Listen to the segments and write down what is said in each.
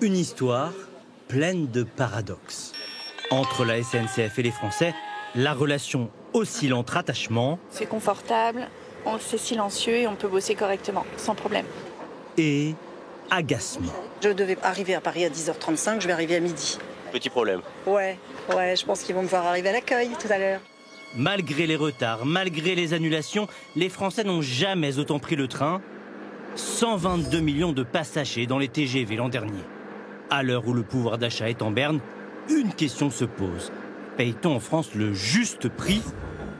Une histoire pleine de paradoxes. Entre la SNCF et les Français, la relation oscille entre attachement... C'est confortable, c'est silencieux et on peut bosser correctement, sans problème. Et agacement. Je devais arriver à Paris à 10h35, je vais arriver à midi. Petit problème. Ouais, je pense qu'ils vont me voir arriver à l'accueil tout à l'heure. Malgré les retards, malgré les annulations, les Français n'ont jamais autant pris le train. 122 millions de passagers dans les TGV l'an dernier. À l'heure où le pouvoir d'achat est en berne, une question se pose. Paye-t-on en France le juste prix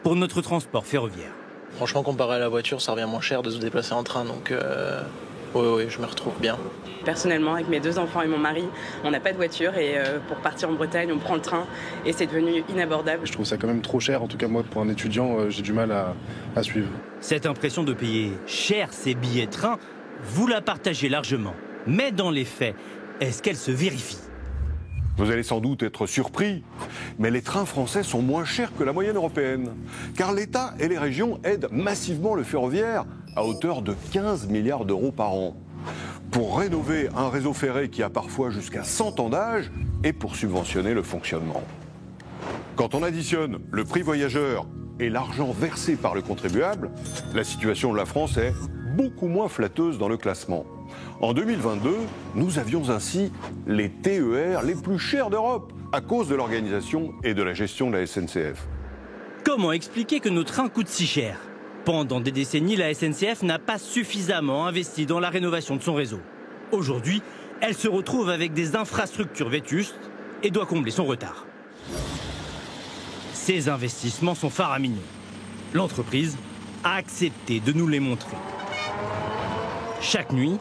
pour notre transport ferroviaire? Franchement, comparé à la voiture, ça revient moins cher de se déplacer en train, donc oui, je me retrouve bien. Personnellement, avec mes 2 enfants et mon mari, on n'a pas de voiture et pour partir en Bretagne, on prend le train et c'est devenu inabordable. Je trouve ça quand même trop cher, en tout cas moi, pour un étudiant, j'ai du mal à suivre. Cette impression de payer cher ces billets de train, vous la partagez largement. Mais dans les faits, est-ce qu'elle se vérifie? Vous allez sans doute être surpris, mais les trains français sont moins chers que la moyenne européenne. Car l'État et les régions aident massivement le ferroviaire à hauteur de 15 milliards d'euros par an. Pour rénover un réseau ferré qui a parfois jusqu'à 100 ans d'âge et pour subventionner le fonctionnement. Quand on additionne le prix voyageur et l'argent versé par le contribuable, la situation de la France est beaucoup moins flatteuse dans le classement. En 2022, nous avions ainsi les TER les plus chers d'Europe à cause de l'organisation et de la gestion de la SNCF. Comment expliquer que nos trains coûtent si cher? Pendant des décennies, la SNCF n'a pas suffisamment investi dans la rénovation de son réseau. Aujourd'hui, elle se retrouve avec des infrastructures vétustes et doit combler son retard. Ces investissements sont faramineux. L'entreprise a accepté de nous les montrer. Chaque nuit,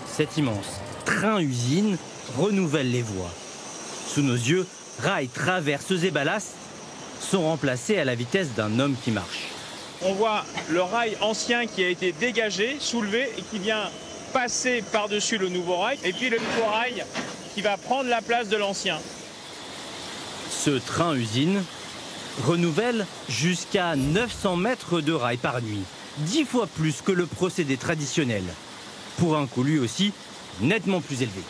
cet immense train-usine renouvelle les voies. Sous nos yeux, rails, traverses et ballasts sont remplacés à la vitesse d'un homme qui marche. On voit le rail ancien qui a été dégagé, soulevé et qui vient passer par-dessus le nouveau rail. Et puis le nouveau rail qui va prendre la place de l'ancien. Ce train-usine renouvelle jusqu'à 900 mètres de rail par nuit, 10 fois plus que le procédé traditionnel, pour un coût lui aussi nettement plus élevé.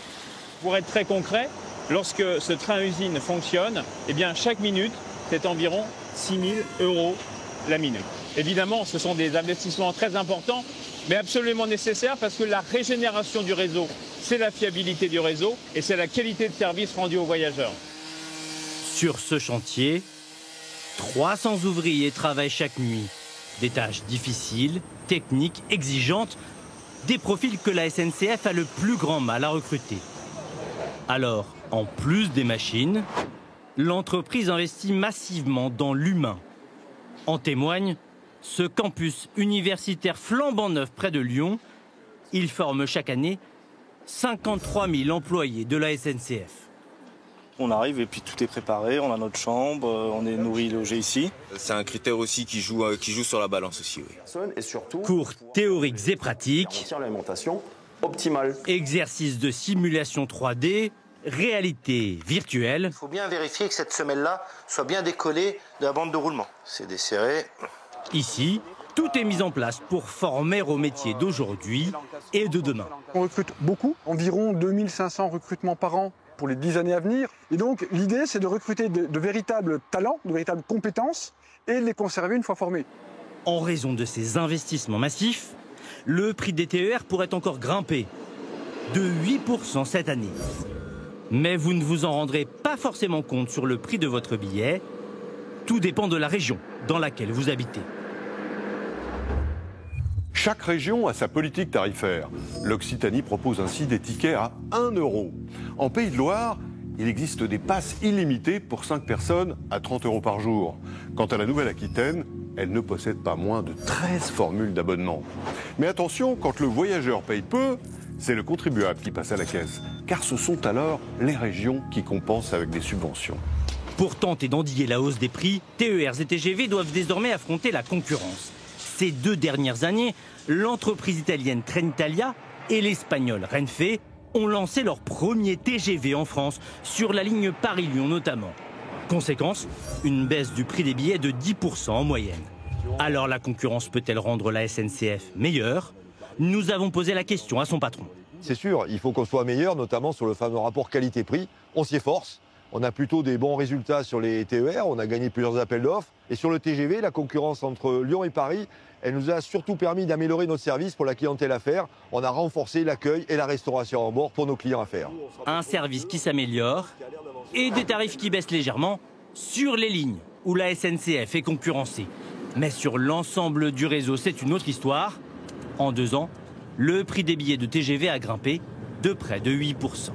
Pour être très concret, lorsque ce train-usine fonctionne, eh bien chaque minute, c'est environ 6 000 € la minute. Évidemment, ce sont des investissements très importants, mais absolument nécessaires parce que la régénération du réseau, c'est la fiabilité du réseau et c'est la qualité de service rendu aux voyageurs. Sur ce chantier, 300 ouvriers travaillent chaque nuit. Des tâches difficiles, techniques, exigeantes, des profils que la SNCF a le plus grand mal à recruter. Alors, en plus des machines, l'entreprise investit massivement dans l'humain. En témoigne ce campus universitaire flambant neuf près de Lyon. Il forme chaque année 53 000 employés de la SNCF. On arrive et puis tout est préparé, on a notre chambre, on est nourri, logé ici. C'est un critère aussi qui joue sur la balance aussi. Oui. Et surtout, cours théoriques et pratiques, l'alimentation optimale. Exercices de simulation 3D, réalité virtuelle. Il faut bien vérifier que cette semelle-là soit bien décollée de la bande de roulement. C'est desserré. Ici, tout est mis en place pour former au métier d'aujourd'hui et de demain. On recrute beaucoup, environ 2500 recrutements par an pour les 10 années à venir. Et donc, l'idée, c'est de recruter de véritables talents, de véritables compétences et de les conserver une fois formés. En raison de ces investissements massifs, le prix des TER pourrait encore grimper de 8% cette année. Mais vous ne vous en rendrez pas forcément compte sur le prix de votre billet. Tout dépend de la région dans laquelle vous habitez. Chaque région a sa politique tarifaire. L'Occitanie propose ainsi des tickets à 1 €. En Pays de Loire, il existe des passes illimitées pour 5 personnes à 30 € par jour. Quant à la Nouvelle-Aquitaine, elle ne possède pas moins de 13 formules d'abonnement. Mais attention, quand le voyageur paye peu, c'est le contribuable qui passe à la caisse. Car ce sont alors les régions qui compensent avec des subventions. Pour tenter d'endiguer la hausse des prix, TER et TGV doivent désormais affronter la concurrence. Ces 2 dernières années, l'entreprise italienne Trenitalia et l'espagnol Renfe ont lancé leur premier TGV en France, sur la ligne Paris-Lyon notamment. Conséquence, une baisse du prix des billets de 10% en moyenne. Alors la concurrence peut-elle rendre la SNCF meilleure? Nous avons posé la question à son patron. c'est sûr, il faut qu'on soit meilleur, notamment sur le fameux rapport qualité-prix. On s'y efforce. On a plutôt des bons résultats sur les TER, on a gagné plusieurs appels d'offres. Et sur le TGV, la concurrence entre Lyon et Paris, elle nous a surtout permis d'améliorer notre service pour la clientèle à faire. On a renforcé l'accueil et la restauration en bord pour nos clients à faire. Un service qui s'améliore et des tarifs qui baissent légèrement sur les lignes où la SNCF est concurrencée. Mais sur l'ensemble du réseau, c'est une autre histoire. En 2 ans, le prix des billets de TGV a grimpé de près de 8%.